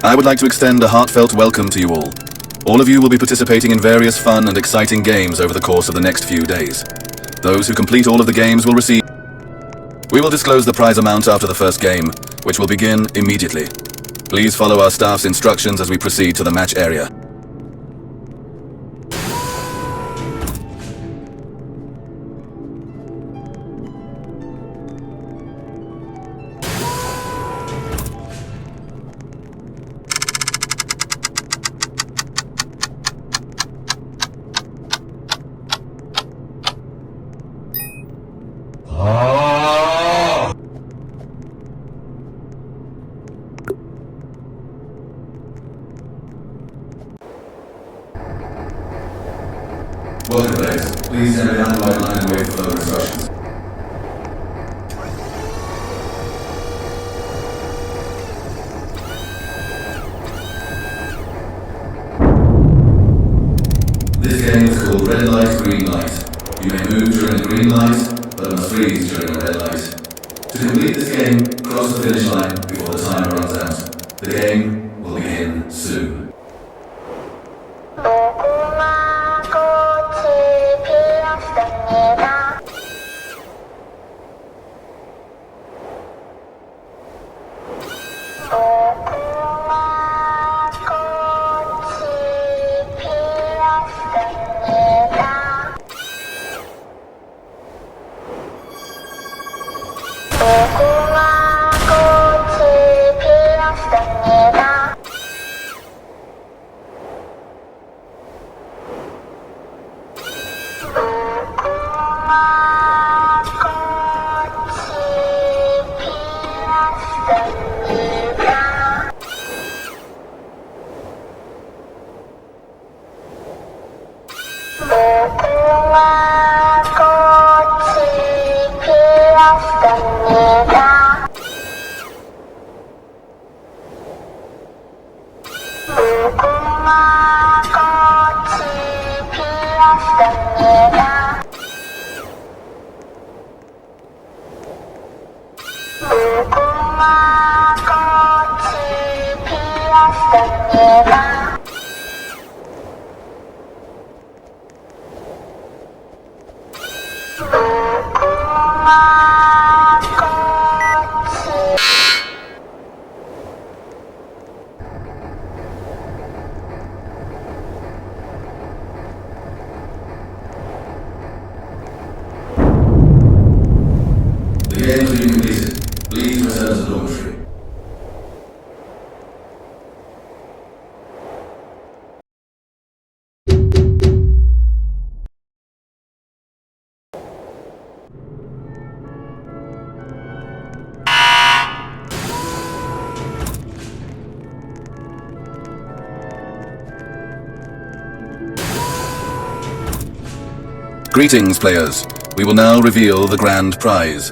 I would like to extend a heartfelt welcome to you all. All of you will be participating in various fun and exciting games over the course of the next few days. Those who complete all of the games will receive... We will disclose the prize amount after the first game, which will begin immediately. Please follow our staff's instructions as we proceed to the match area. Welcome, players. Please stand behind the white line and wait for further instructions. This game is called Red Light, Green Light. You may move during a green light, but must freeze during a red light. To complete this game, cross the finish line before the timer runs out. The game will begin soon. The game has been completed. Please return to the dormitory. Greetings, players. We will now reveal the grand prize.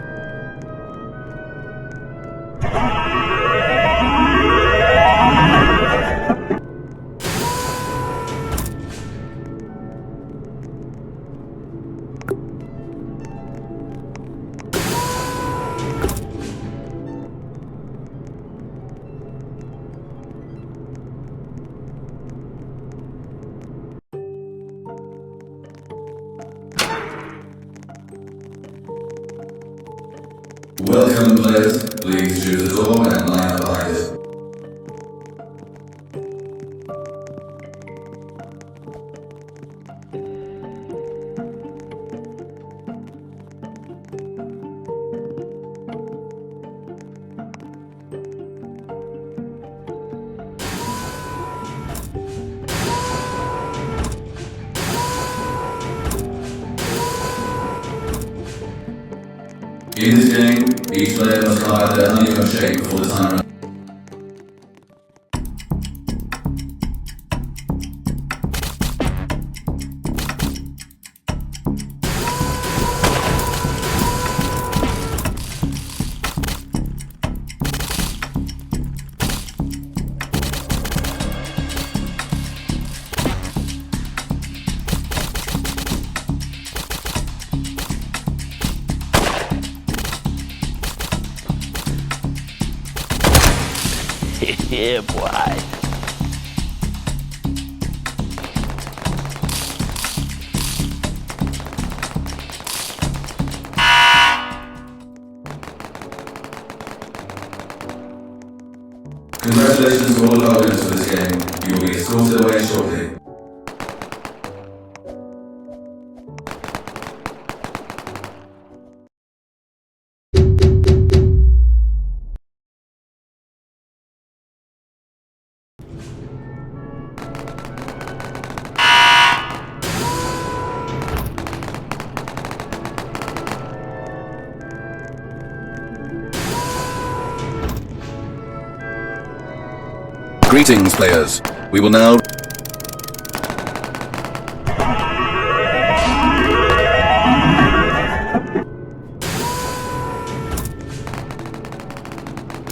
Welcome, players. Please choose a door and line up behind it. In this game, each player must carve out their honeycomb shape before the timer runs. Yeah, boy. Congratulations to all of our winners for this game. You will be escorted away shortly. Greetings, players. We will now...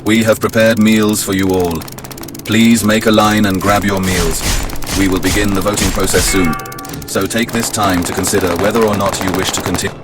We have prepared meals for you all. Please make a line and grab your meals. We will begin the voting process soon. So take this time to consider whether or not you wish to continue.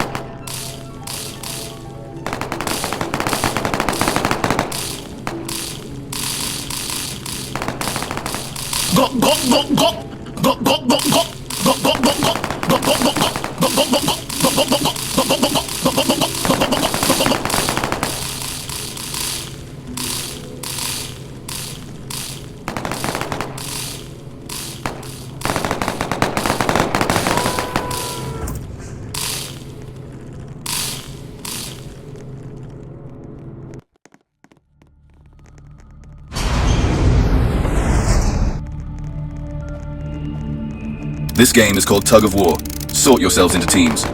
This game is called Tug of War. Sort yourselves into teams.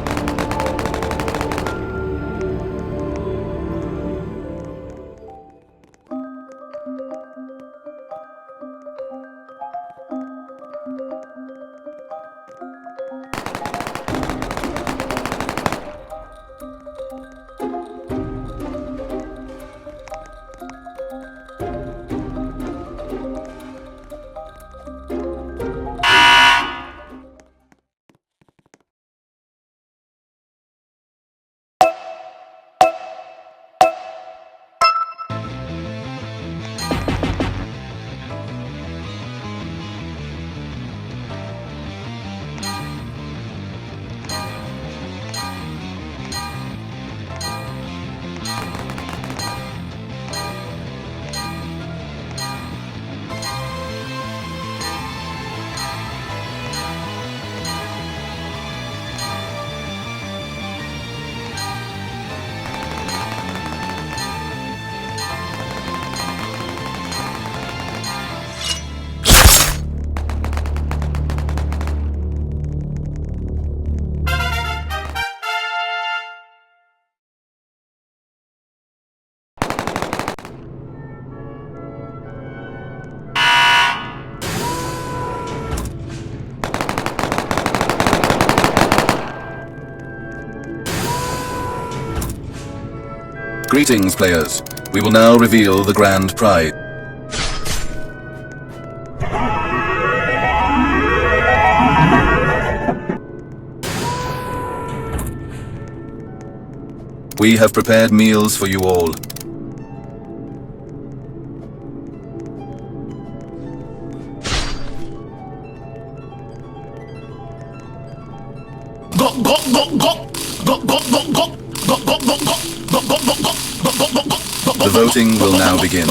Greetings, players. We will now reveal the grand prize. We have prepared meals for you all. The voting will now begin.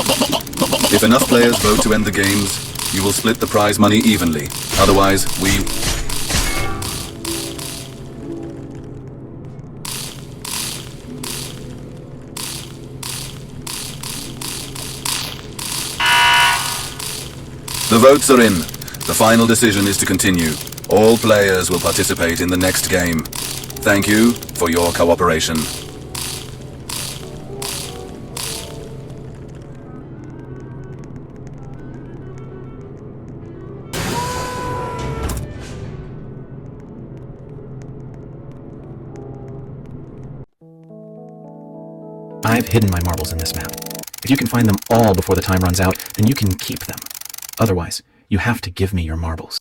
If enough players vote to end the games, you will split the prize money evenly. Otherwise, The votes are in. The final decision is to continue. All players will participate in the next game. Thank you for your cooperation. I've hidden my marbles in this map. If you can find them all before the time runs out, then you can keep them. Otherwise, you have to give me your marbles.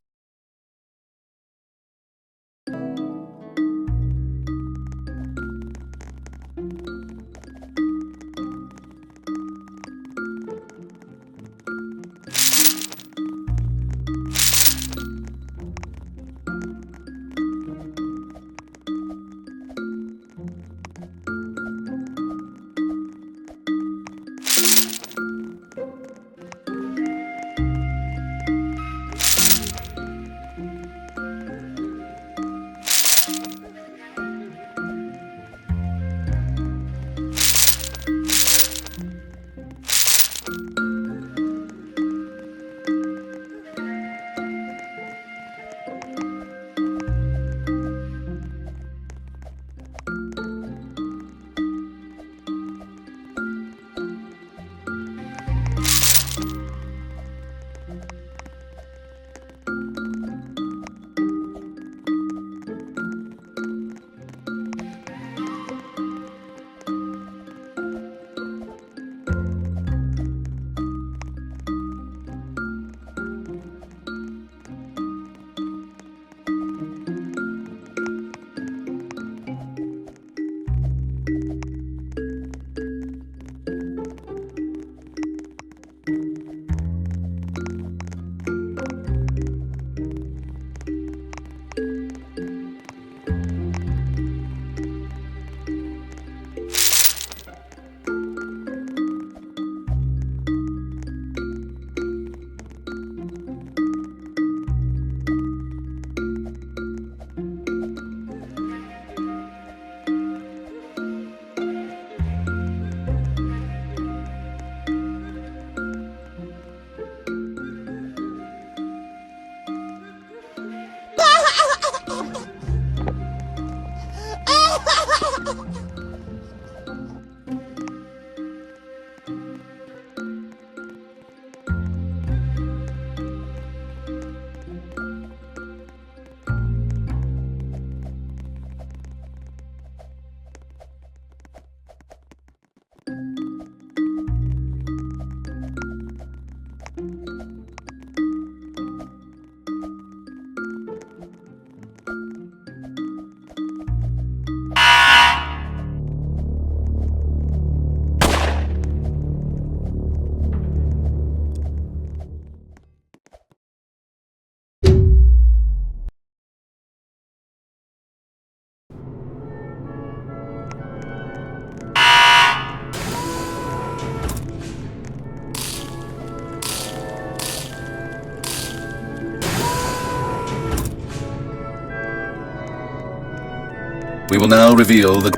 We will now reveal the...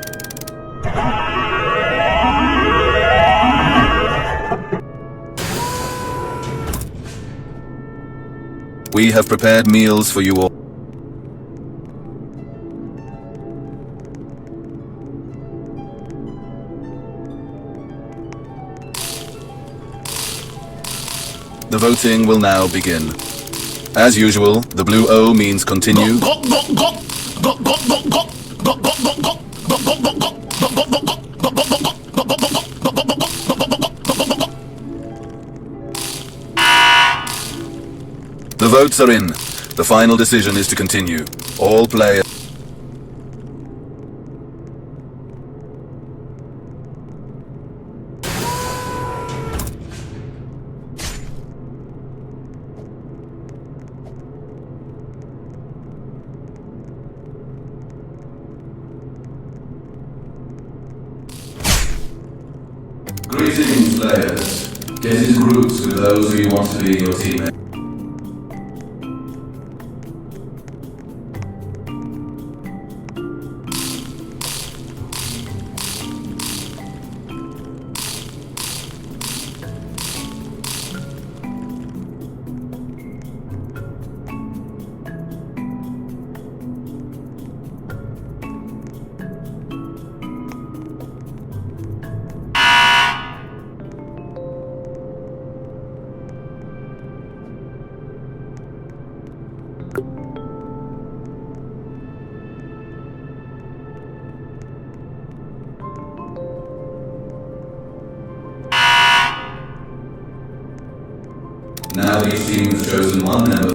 We have prepared meals for you all. The voting will now begin. As usual, the blue O means continue. The votes are in. The final decision is to continue. All players... Greetings, players. Get into groups with those who you want to be your teammates. Now each team has chosen one member.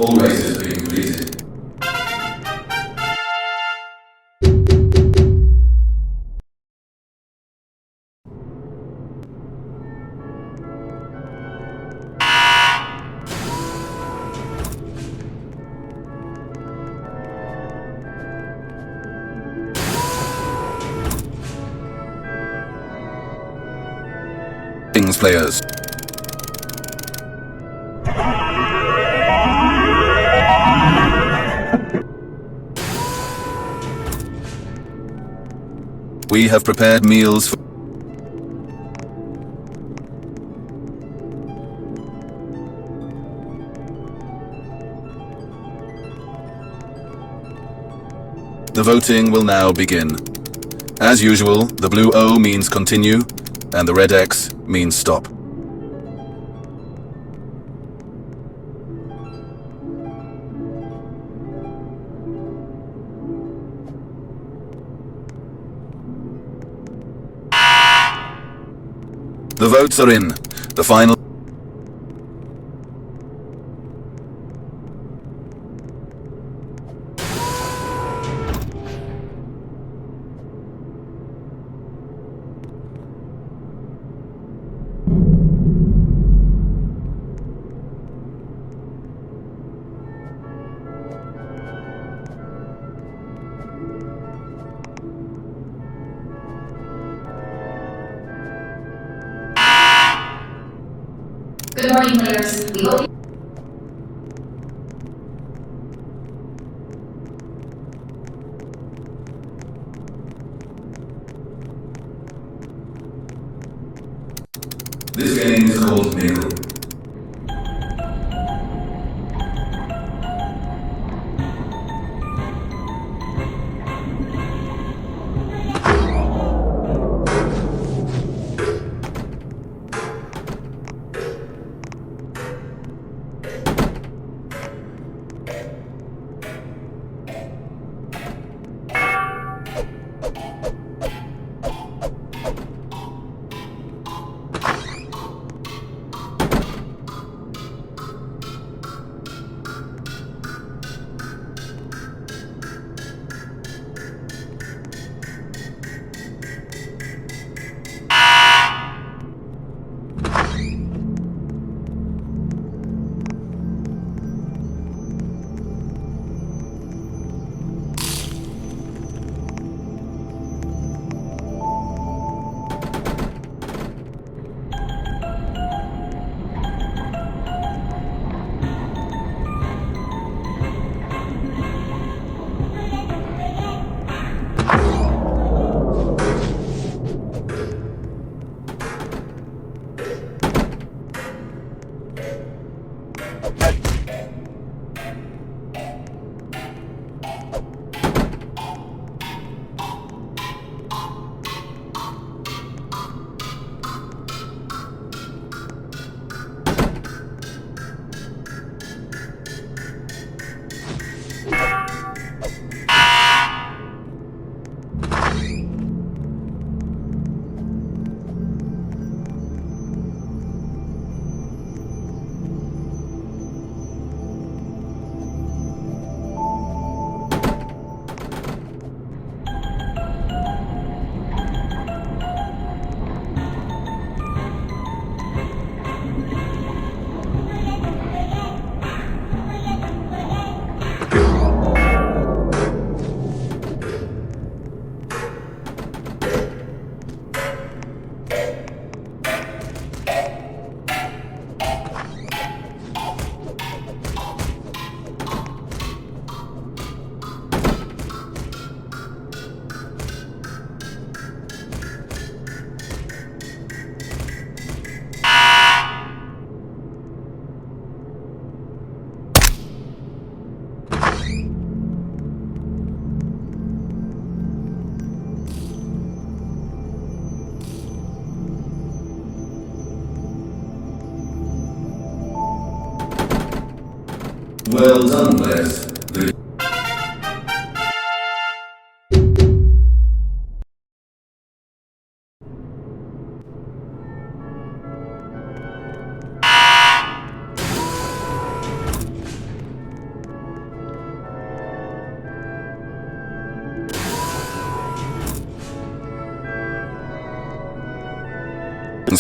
All races have been completed. Players. We have prepared meals for... The voting will now begin. As usual, the blue O means continue, and the red X means stop. The votes are in. The final... Good morning, players. We hope This game is called Nickel. Well done, players.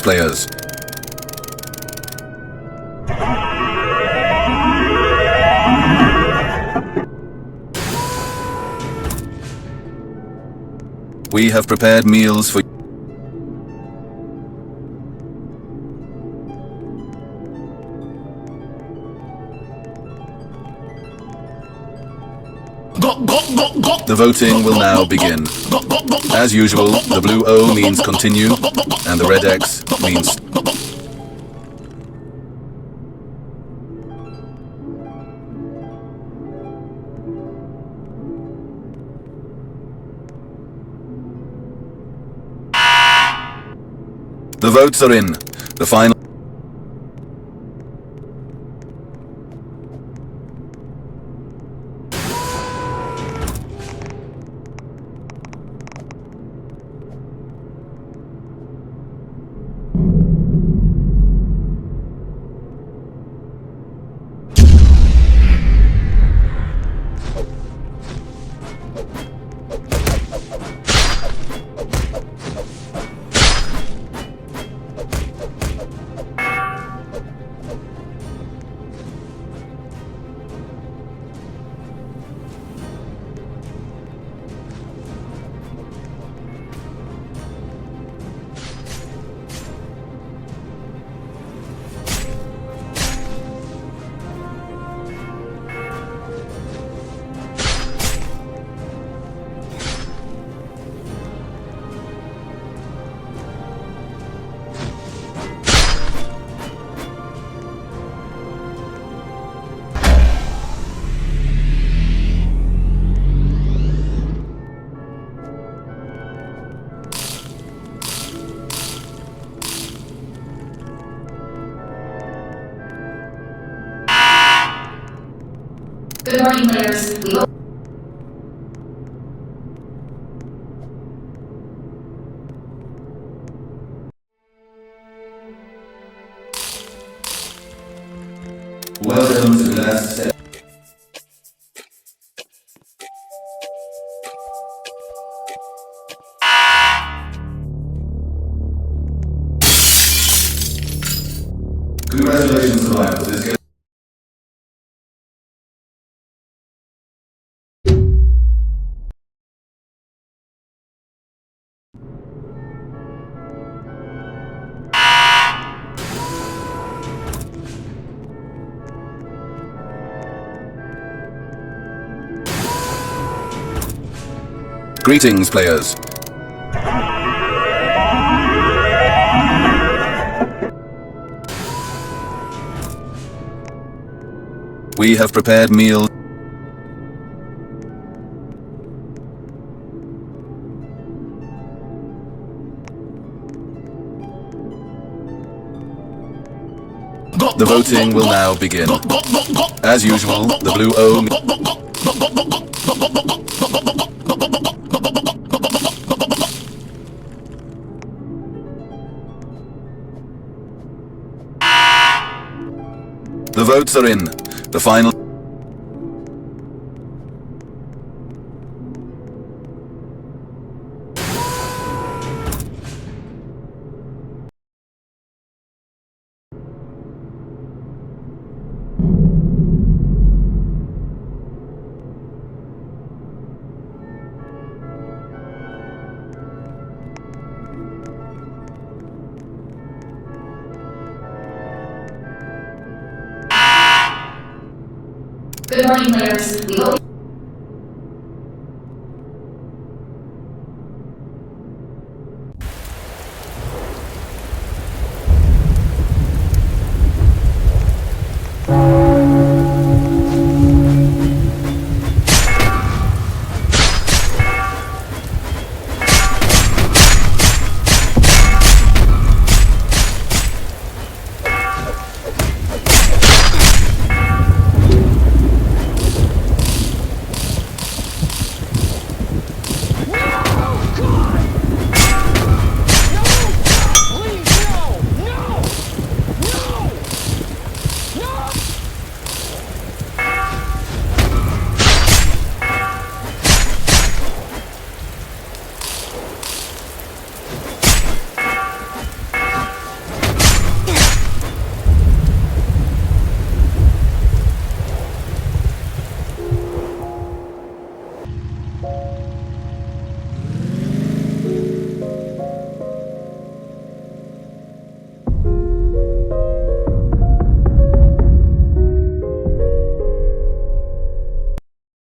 Players. We have prepared meals for The voting will now begin. As usual, the blue O means continue, and the red X means... The votes are in. The final... Good morning, players. We will... Welcome to the last set. Congratulations, survivors. This game... Greetings, players. We have prepared meals. The voting will now begin. As usual, the blue O... The votes are in. The final... Good morning, players. We will...